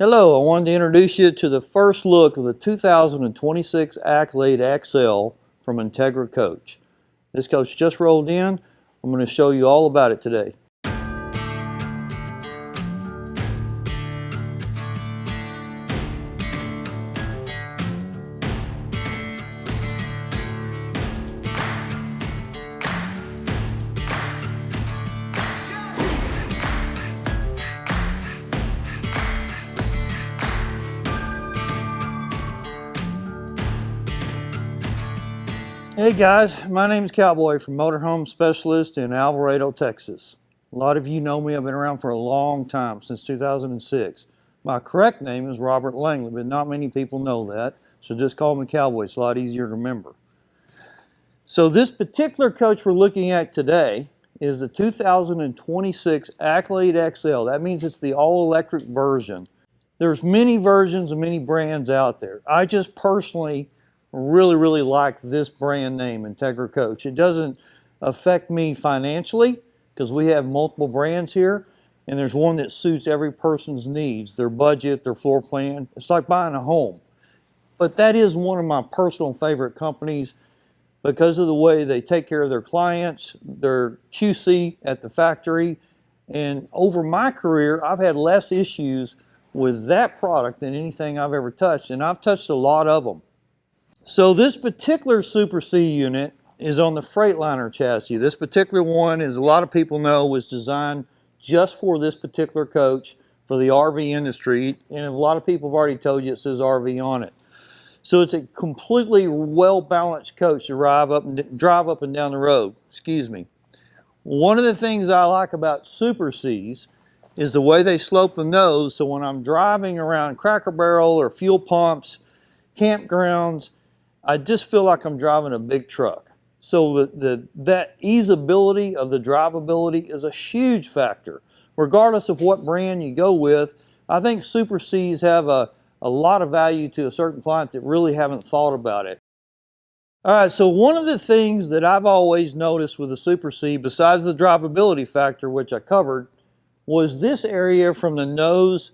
Hello, I wanted to introduce you to the first look of the 2026 Accolade XL from Entegra Coach. This coach just rolled in. I'm going to show you all about it today. Hey guys, my name is Cowboy from Motorhome Specialist in Verrado, Texas. A lot of you know me. I've been around for a long time, since 2006. My correct name is Robert Langley, but not many people know that, so just call me Cowboy. It's a lot easier to remember. So this particular coach we're looking at today is the 2026 Accolade XL. That means it's the all-electric version. There's many versions and many brands out there. I just personally really like this brand name, Entegra Coach. It doesn't affect me financially because we have multiple brands here, and there's one that suits every person's needs, their budget, their floor plan. It's like buying a home. But that is one of my personal favorite companies because of the way they take care of their clients, their QC at the factory, and over my career, I've had less issues with that product than anything I've ever touched, and I've touched a lot of them. So this particular Super C unit is on the Freightliner chassis. This particular one, as a lot of people know, was designed just for this particular coach for the RV industry, and a lot of people have already told you it says RV on it. So it's a completely well-balanced coach to drive up and down the road. Excuse me. One of the things I like about Super Cs is the way they slope the nose, so when I'm driving around Cracker Barrel or fuel pumps, campgrounds, I just feel like I'm driving a big truck. So that easeability of the drivability is a huge factor. Regardless of what brand you go with, I think Super Cs have a lot of value to a certain client that really haven't thought about it. All right, so one of the things that I've always noticed with the Super C, besides the drivability factor, which I covered, was this area from the nose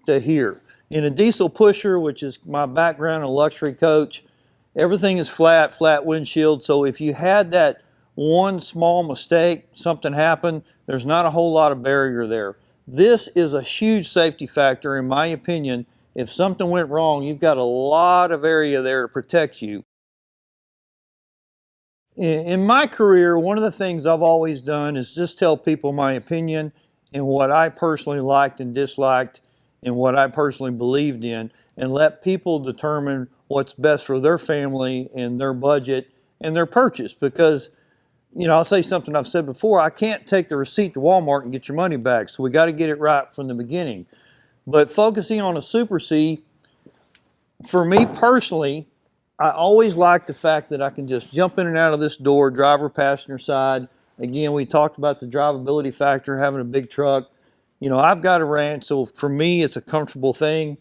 to here. In a diesel pusher, which is my background in luxury coach, everything is flat windshield, so if you had that one small mistake, something happened, there's not a whole lot of barrier there. This is a huge safety factor, in my opinion. If something went wrong, you've got a lot of area there to protect you. In my career, one of the things I've always done is just tell people my opinion and what I personally liked and disliked and what I personally believed in, and let people determine what's best for their family and their budget and their purchase. Because, you know, I'll say something I've said before, I can't take the receipt to Walmart and get your money back, so we got to get it right from the beginning. But focusing on a Super C, for me personally, I always like the fact that I can just jump in and out of this door, driver, passenger side. Again, we talked about the drivability factor, having a big truck. You know, I've got a ranch, so for me, it's a comfortable thing.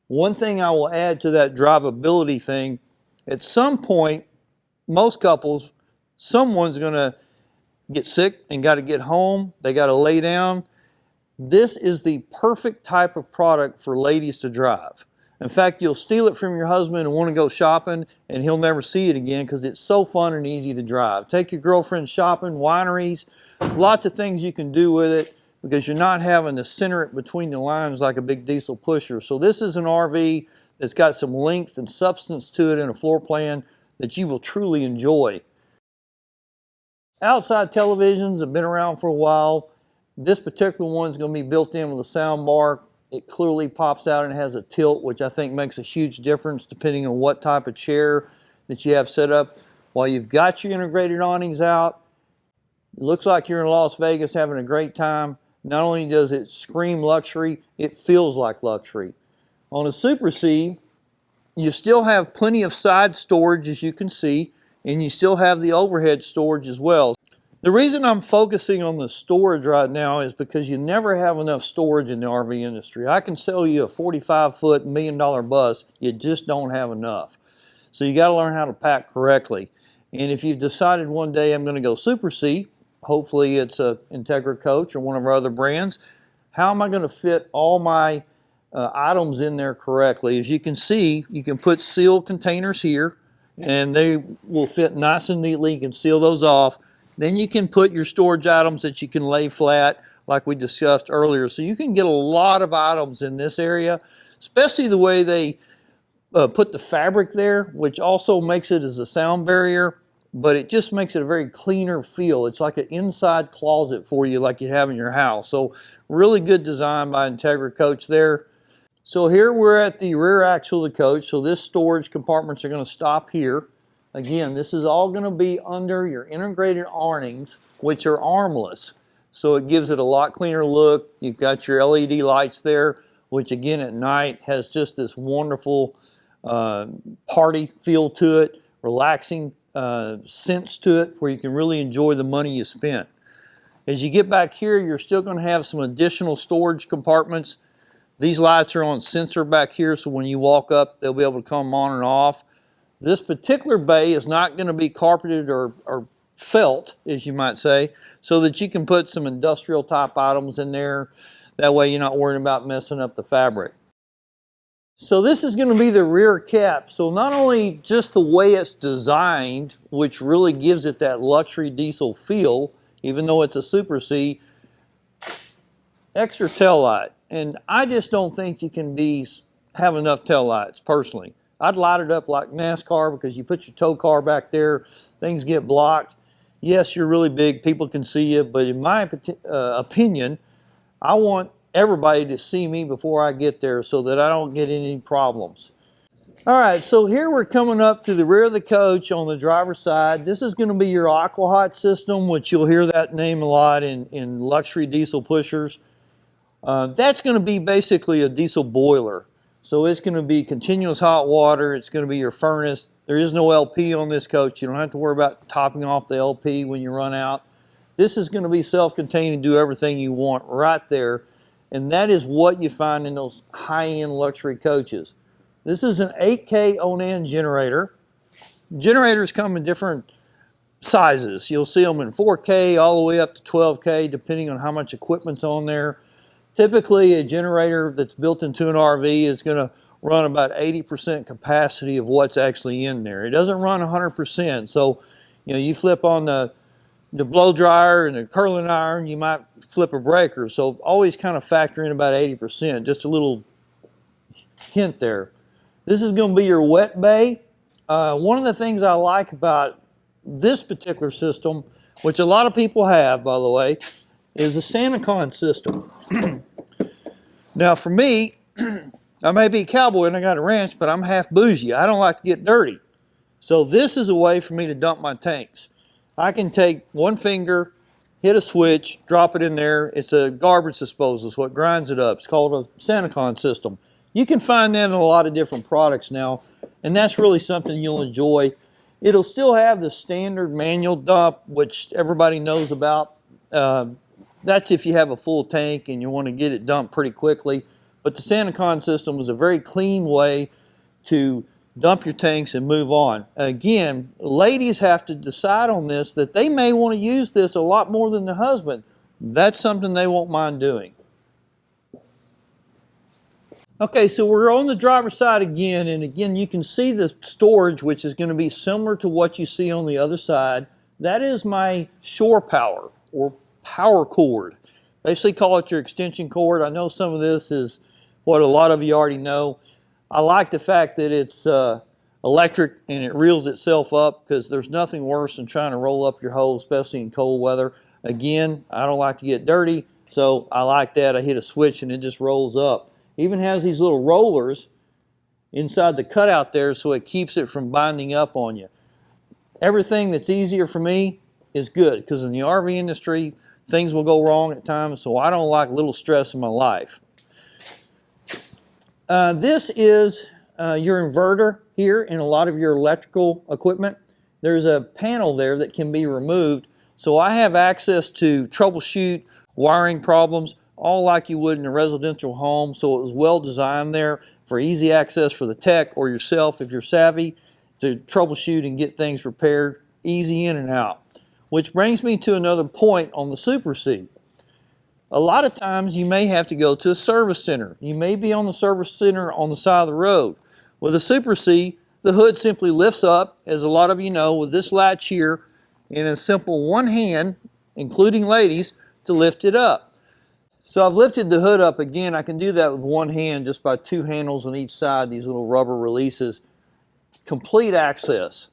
One thing I will add to that drivability thing, at some point, most couples, someone's going to get sick and got to get home. They got to lay down. This is the perfect type of product for ladies to drive. In fact, you'll steal it from your husband and want to go shopping, and he'll never see it again because it's so fun and easy to drive. Take your girlfriend shopping, wineries, lots of things you can do with it, because you're not having to center it between the lines like a big diesel pusher. So this is an RV that's got some length and substance to it in a floor plan that you will truly enjoy. Outside televisions have been around for a while. This particular one is going to be built in with a sound bar. It clearly pops out and has a tilt, which I think makes a huge difference depending on what type of chair that you have set up. While you've got your integrated awnings out, it looks like you're in Las Vegas having a great time. Not only does it scream luxury, it feels like luxury. On a Super C, you still have plenty of side storage, as you can see, and you still have the overhead storage as well. The reason I'm focusing on the storage right now is because you never have enough storage in the RV industry. I can sell you a 45-foot $1 million bus, you just don't have enough. So you got to learn how to pack correctly. And if you've decided one day I'm going to go Super C, hopefully it's a Entegra Coach or one of our other brands, how am I going to fit all my items in there correctly. As you can see, you can put sealed containers here, and they will fit nice and neatly. You can seal those off. Then you can put your storage items that you can lay flat, like we discussed earlier. So you can get a lot of items in this area, especially the way they put the fabric there, which also makes it as a sound barrier, but it just makes it a very cleaner feel. It's like an inside closet for you, like you have in your house. So really good design by Entegra Coach there. So here we're at the rear axle of the coach. So this storage compartments are going to stop here. Again, this is all going to be under your integrated awnings, which are armless. So it gives it a lot cleaner look. You've got your LED lights there, which again at night has just this wonderful party feel to it, relaxing sense to it, where you can really enjoy the money you spent. As you get back here, you're still going to have some additional storage compartments. These lights are on sensor back here, so when you walk up, they'll be able to come on and off. This particular bay is not going to be carpeted or felt, as you might say, so that you can put some industrial type items in there. That way you're not worrying about messing up the fabric. So this is going to be the rear cap. So not only just the way it's designed, which really gives it that luxury diesel feel, even though it's a Super C, extra tail light. And I just don't think you can have enough tail lights, personally. I'd light it up like NASCAR, because you put your tow car back there, things get blocked. Yes, you're really big, people can see you, but in my opinion, I want everybody to see me before I get there so that I don't get any problems. All right, so here we're coming up to the rear of the coach on the driver's side. This is going to be your Aqua Hot system, which you'll hear that name a lot in luxury diesel pushers. That's going to be basically a diesel boiler. So it's going to be continuous hot water. It's going to be your furnace. There is no LP on this coach. You don't have to worry about topping off the LP when you run out. This is going to be self-contained and do everything you want right there. And that is what you find in those high-end luxury coaches. This is an 8K Onan generator. Generators come in different sizes. You'll see them in 4K all the way up to 12K, depending on how much equipment's on there. Typically, a generator that's built into an RV is going to run about 80% capacity of what's actually in there. It doesn't run 100%. So, you flip on the blow dryer and the curling iron, you might flip a breaker. So always kind of factor in about 80%, just a little hint there. This is going to be your wet bay. One of the things I like about this particular system, which a lot of people have, by the way, is the Sani-Con system. Now for me, I may be a cowboy and I got a ranch, but I'm half bougie. I don't like to get dirty. So this is a way for me to dump my tanks. I can take one finger, hit a switch, drop it in there. It's a garbage disposal. It's what grinds it up. It's called a Sani-Con system. You can find that in a lot of different products now, and that's really something you'll enjoy. It'll still have the standard manual dump, which everybody knows about. That's if you have a full tank and you want to get it dumped pretty quickly. But the Sani-Con system is a very clean way to dump your tanks and move on. Again, ladies have to decide on this, that they may want to use this a lot more than the husband. That's something they won't mind doing. Okay, so we're on the driver's side again, and again you can see the storage, which is going to be similar to what you see on the other side. That is my shore power, or power cord. Basically call it your extension cord. I know some of this is what a lot of you already know. I like the fact that it's electric and it reels itself up, because there's nothing worse than trying to roll up your hose, especially in cold weather. Again, I don't like to get dirty, so I like that. I hit a switch and it just rolls up. Even has these little rollers inside the cutout there, so it keeps it from binding up on you. Everything that's easier for me is good, because in the RV industry, things will go wrong at times, so I don't like little stress in my life. This is your inverter here in a lot of your electrical equipment. There's a panel there that can be removed, so I have access to troubleshoot wiring problems, all like you would in a residential home. So it was well designed there for easy access for the tech or yourself, if you're savvy, to troubleshoot and get things repaired, easy in and out. Which brings me to another point on the Super C. A lot of times you may have to go to a service center. You may be on the service center on the side of the road. With a Super C, the hood simply lifts up, as a lot of you know, with this latch here, in a simple one hand, including ladies, to lift it up. So I've lifted the hood up again. I can do that with one hand just by two handles on each side, these little rubber releases. Complete access.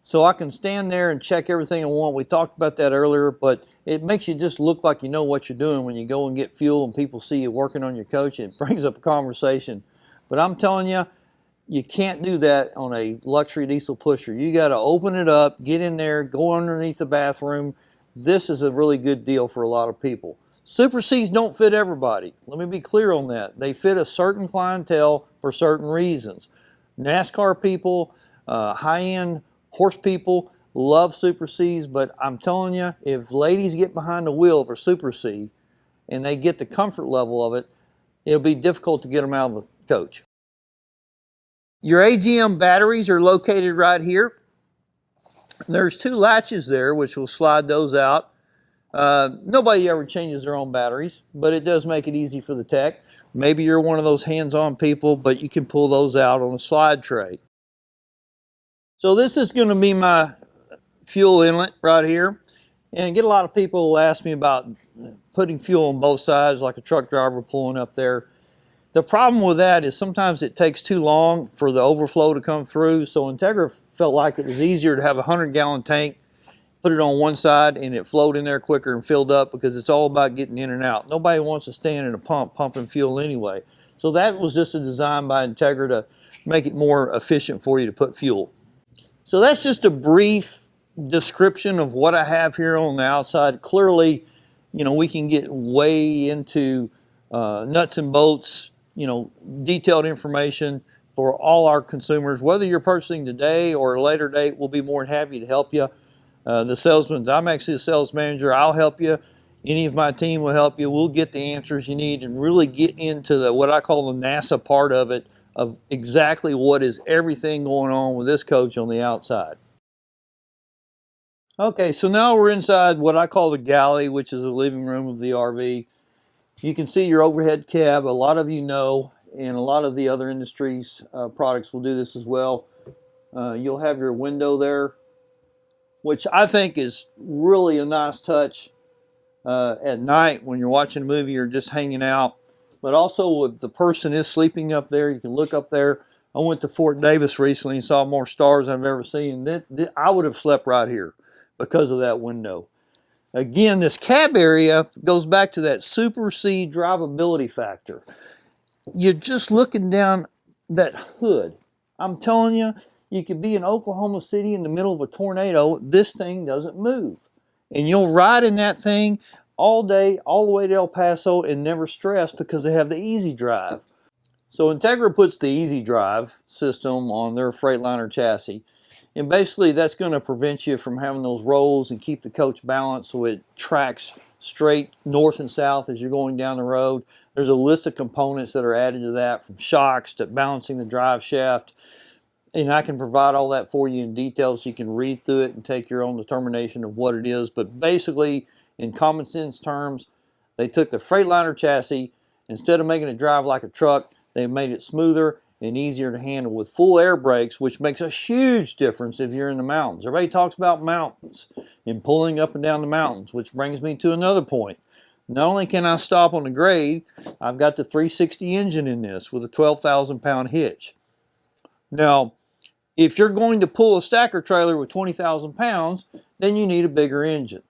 So I can stand there and check everything I want. We talked about that earlier, but it makes you just look like you know what you're doing when you go and get fuel and people see you working on your coach. It brings up a conversation. But I'm telling you, you can't do that on a luxury diesel pusher. You got to open it up, get in there, go underneath the bathroom. This is a really good deal for a lot of people. Super Cs don't fit everybody. Let me be clear on that. They fit a certain clientele for certain reasons. NASCAR people, high-end horse people love Super Cs, but I'm telling you, if ladies get behind the wheel of a Super C and they get the comfort level of it, it'll be difficult to get them out of the coach. Your AGM batteries are located right here. There's two latches there which will slide those out. Nobody ever changes their own batteries, but it does make it easy for the tech. Maybe you're one of those hands-on people, but you can pull those out on a slide tray. So this is going to be my fuel inlet right here. And I get a lot of people who ask me about putting fuel on both sides like a truck driver pulling up there. The problem with that is sometimes it takes too long for the overflow to come through. So Entegra felt like it was easier to have a 100-gallon tank, put it on one side, and it flowed in there quicker and filled up, because it's all about getting in and out. Nobody wants to stand in a pump pumping fuel anyway. So that was just a design by Entegra to make it more efficient for you to put fuel. So that's just a brief description of what I have here on the outside. Clearly, you know, we can get way into nuts and bolts, you know, detailed information for all our consumers. Whether you're purchasing today or a later date, we'll be more than happy to help you. The salesman, I'm actually a sales manager. I'll help you. Any of my team will help you. We'll get the answers you need and really get into the what I call the NASA part of it, of exactly what is everything going on with this coach on the outside. Okay, so now we're inside what I call the galley, which is the living room of the RV. You can see your overhead cab. A lot of you know, and a lot of the other industries products will do this as well. You'll have your window there, which I think is really a nice touch at night when you're watching a movie or just hanging out. But also, if the person is sleeping up there, you can look up there. I went to Fort Davis recently and saw more stars than I've ever seen. I would have slept right here because of that window. Again, this cab area goes back to that Super C drivability factor. You're just looking down that hood. I'm telling you, you could be in Oklahoma City in the middle of a tornado. This thing doesn't move. And you'll ride in that thing all day, all the way to El Paso, and never stress because they have the Easy Drive. So Entegra puts the Easy Drive system on their Freightliner chassis. And basically that's going to prevent you from having those rolls and keep the coach balanced so it tracks straight north and south as you're going down the road. There's a list of components that are added to that, from shocks to balancing the drive shaft. And I can provide all that for you in detail so you can read through it and take your own determination of what it is. But basically, in common sense terms, they took the Freightliner chassis, instead of making it drive like a truck, they made it smoother and easier to handle with full air brakes, which makes a huge difference if you're in the mountains. Everybody talks about mountains and pulling up and down the mountains, which brings me to another point. Not only can I stop on the grade, I've got the 360 engine in this with a 12,000-pound hitch. Now, if you're going to pull a stacker trailer with 20,000 pounds, then you need a bigger engine.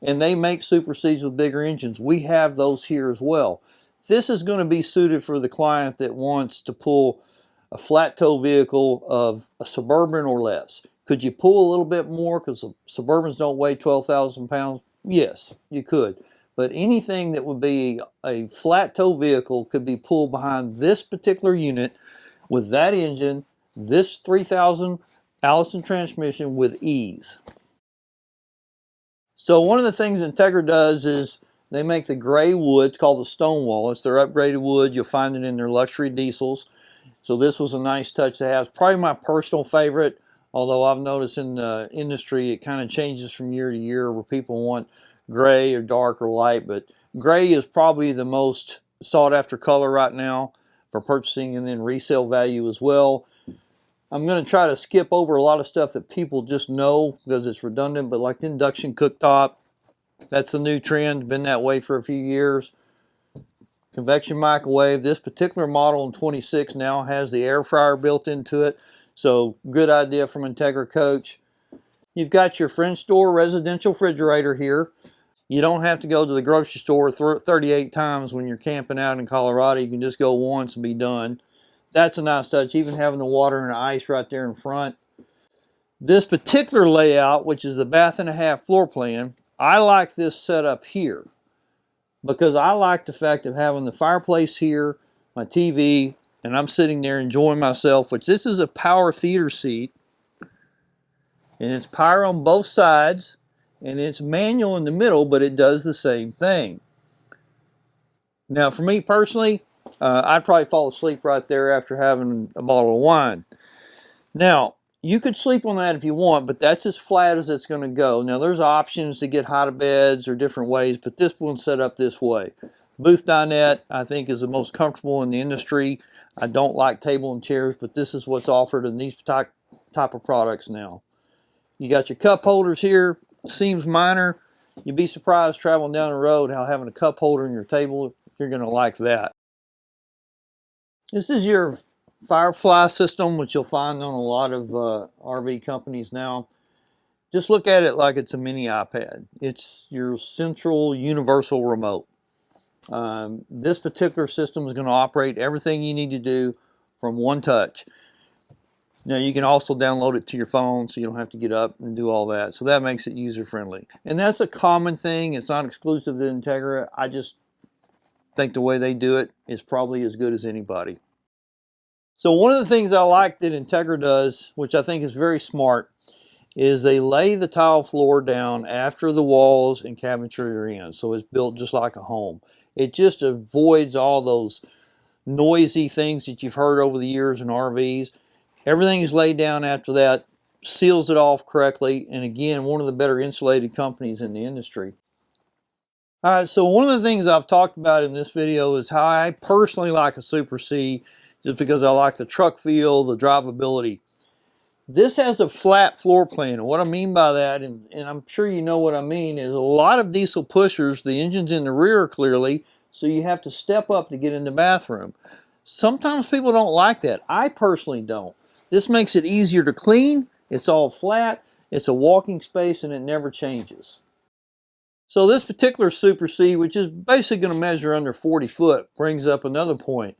And they make Super Cs with bigger engines. We have those here as well. This is going to be suited for the client that wants to pull a flat tow vehicle of a Suburban or less. Could you pull a little bit more because Suburbans don't weigh 12,000 pounds? Yes, you could. But anything that would be a flat tow vehicle could be pulled behind this particular unit with that engine, this 3,000 Allison transmission with ease. So one of the things Entegra does is they make the gray wood called the Stonewall. It's their upgraded wood. You'll find it in their luxury diesels. So this was a nice touch to have. It's probably my personal favorite, although I've noticed in the industry it kind of changes from year to year where people want gray or dark or light. But Gray is probably the most sought after color right now for purchasing and then resale value as well. I'm going to try to skip over a lot of stuff that people just know because it's redundant, but like the induction cooktop, that's the new trend, been that way for a few years. Convection microwave, this particular model in 26 now has the air fryer built into it, so good idea from Entegra Coach. You've got your French door residential refrigerator here. You don't have to go to the grocery store 38 times when you're camping out in Colorado. You can just go once and be done. That's a nice touch, even having the water and the ice right there in front. This particular layout, which is the bath and a half floor plan, I like this setup here because I like the fact of having the fireplace here, my TV, and I'm sitting there enjoying myself, which this is a power theater seat, and it's power on both sides, and it's manual in the middle, but it does the same thing. Now, for me personally, I'd probably fall asleep right there after having a bottle of wine. Now, you could sleep on that if you want, but that's as flat as it's going to go. Now, there's options to get hot beds or different ways, but this one's set up this way. Booth dinette, I think, is the most comfortable in the industry. I don't like table and chairs, but this is what's offered in these type of products now. You got your cup holders here. Seems minor. You'd be surprised traveling down the road how having a cup holder in your table, you're going to like that. This is your Firefly system, which you'll find on a lot of RV companies now. Just look at it like it's a mini iPad. It's your central universal remote. This particular system is going to operate everything you need to do from one touch. Now, you can also download it to your phone so you don't have to get up and do all that. So that makes it user-friendly. And that's a common thing. It's not exclusive to Entegra. I just think the way they do it is probably as good as anybody. So one of the things I like that Entegra does, which I think is very smart, is they lay the tile floor down after the walls and cabinetry are in. So it's built just like a home. It just avoids all those noisy things that you've heard over the years in RVs. Everything is laid down after that, seals it off correctly, and again, one of the better insulated companies in the industry. All right, so one of the things I've talked about in this video is how I personally like a Super C, just because I like the truck feel, the drivability. This has a flat floor plan, and what I mean by that, and I'm sure you know what I mean, is a lot of diesel pushers, the engine's in the rear clearly, so you have to step up to get in the bathroom. Sometimes people don't like that. I personally don't. This makes it easier to clean, it's all flat, it's a walking space, and it never changes. So this particular Super C, which is basically going to measure under 40 foot, brings up another point.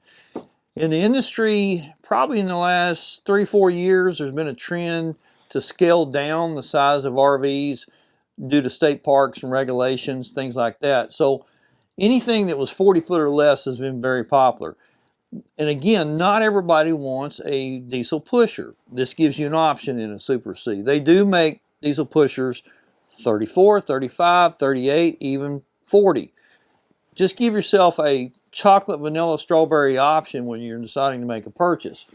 In the industry, probably in the last 3-4 years, there's been a trend to scale down the size of RVs due to state parks and regulations, things like that. So anything that was 40 foot or less has been very popular. And again, not everybody wants a diesel pusher. This gives you an option in a Super C. They do make diesel pushers 34, 35, 38, even 40. Just give yourself a chocolate, vanilla, strawberry option when you're deciding to make a purchase.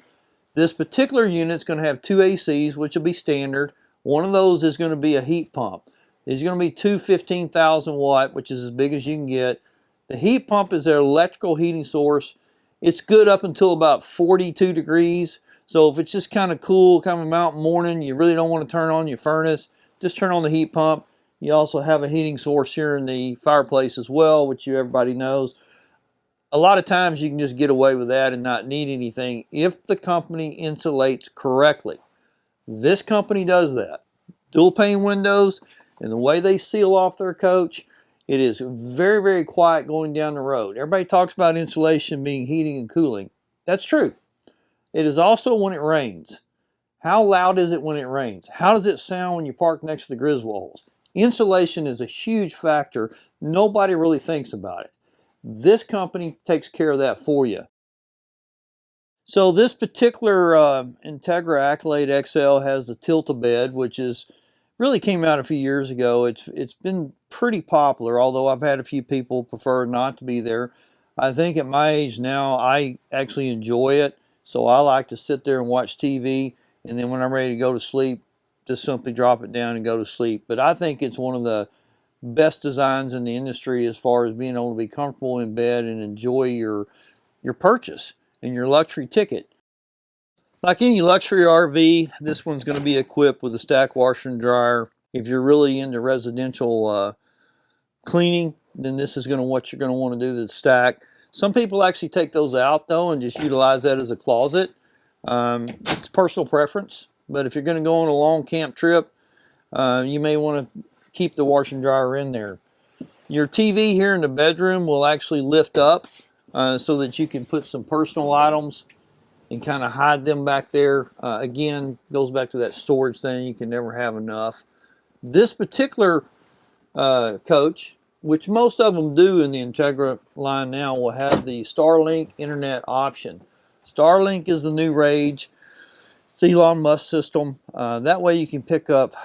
This particular unit is going to have 2 ACs, which will be standard. One of those is going to be a heat pump. There's going to be 2 15,000 watt, which is as big as you can get. The heat pump is their electrical heating source. It's good up until about 42 degrees. So if it's just kind of cool, kind of a mountain morning, you really don't want to turn on your furnace, just turn on the heat pump. You also have a heating source here in the fireplace as well, which everybody knows. A lot of times you can just get away with that and not need anything if the company insulates correctly. This company does that. Dual pane windows, and the way they seal off their coach, it is very, very quiet going down the road. Everybody talks about insulation being heating and cooling. That's true. It is also when it rains. How loud is it when it rains? How does it sound when you park next to the Griswolds? Insulation is a huge factor. Nobody really thinks about it. This company takes care of that for you. So this particular Entegra Accolade XL has the tilt-a-bed, which is really came out a few years ago. It's been pretty popular, although I've had a few people prefer not to be there. I think at my age now, I actually enjoy it. So I like to sit there and watch TV, and then when I'm ready to go to sleep, just simply drop it down and go to sleep. But I think it's one of the best designs in the industry as far as being able to be comfortable in bed and enjoy your purchase and your luxury ticket. Like any luxury RV, this one's going to be equipped with a stack washer and dryer. If you're really into residential cleaning, then this is what you're going to want to do, the stack. Some people actually take those out though and just utilize that as a closet. It's personal preference, but if you're going to go on a long camp trip, you may want to keep the washer and dryer in there. Your TV here in the bedroom will actually lift up so that you can put some personal items and kind of hide them back there. Again, goes back to that storage thing. You can never have enough. This particular coach, which most of them do in the Entegra line now, will have the Starlink internet option. Starlink is the new rage. It's Elon Musk system. That way you can pick up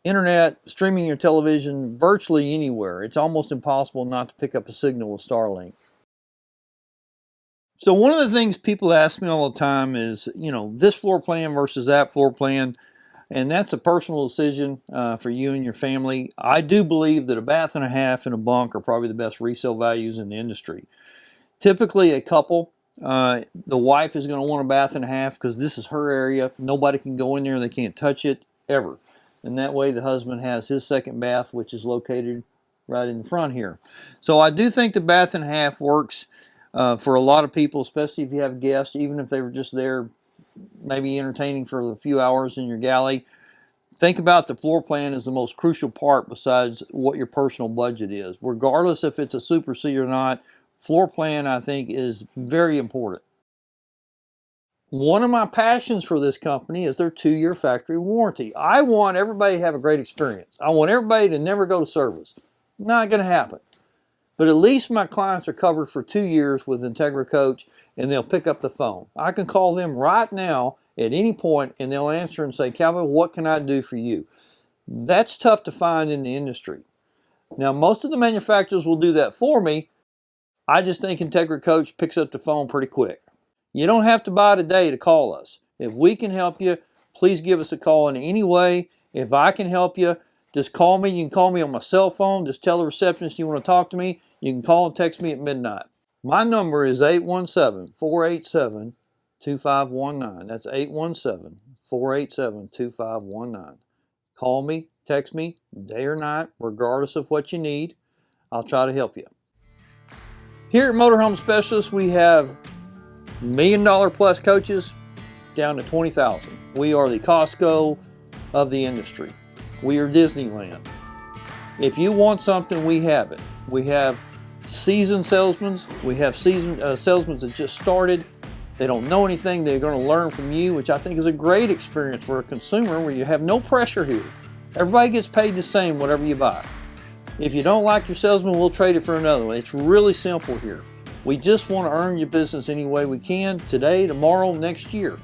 internet, streaming your television virtually anywhere. It's almost impossible not to pick up a signal with Starlink. So one of the things people ask me all the time is, this floor plan versus that floor plan, and that's a personal decision for you and your family. I do believe that a bath and a half and a bunk are probably the best resale values in the industry. Typically a couple, the wife is going to want a bath and a half because this is her area. Nobody can go in there and they can't touch it ever. And that way the husband has his second bath, which is located right in the front here. So I do think the bath and a half works for a lot of people, especially if you have guests, even if they were just there maybe entertaining for a few hours in your galley. Think about the floor plan as the most crucial part besides what your personal budget is. Regardless if it's a Super C or not, floor plan I think is very important. One of my passions for this company is their 2-year factory warranty. I want everybody to have a great experience. I want everybody to never go to service. Not going to happen. But at least my clients are covered for 2 years with Entegra Coach, and they'll pick up the phone. I can call them right now at any point, and they'll answer and say, "Cowboy, what can I do for you?" That's tough to find in the industry. Now, most of the manufacturers will do that for me. I just think Entegra Coach picks up the phone pretty quick. You don't have to buy today to call us. If we can help you, please give us a call in any way. If I can help you, just call me. You can call me on my cell phone. Just tell the receptionist you want to talk to me. You can call and text me at midnight. My number is 817-487-2519. That's 817-487-2519. Call me, text me, day or night, regardless of what you need. I'll try to help you. Here at Motorhome Specialist, we have $1 million plus coaches down to 20,000. We are the Costco of the industry. We are Disneyland. If you want something, we have it. We have seasoned salesmen. We have seasoned salesmen that just started. They don't know anything. They're going to learn from you, which I think is a great experience for a consumer where you have no pressure here. Everybody gets paid the same whatever you buy. If you don't like your salesman, we'll trade it for another one. It's really simple here. We just want to earn your business any way we can, today, tomorrow, next year.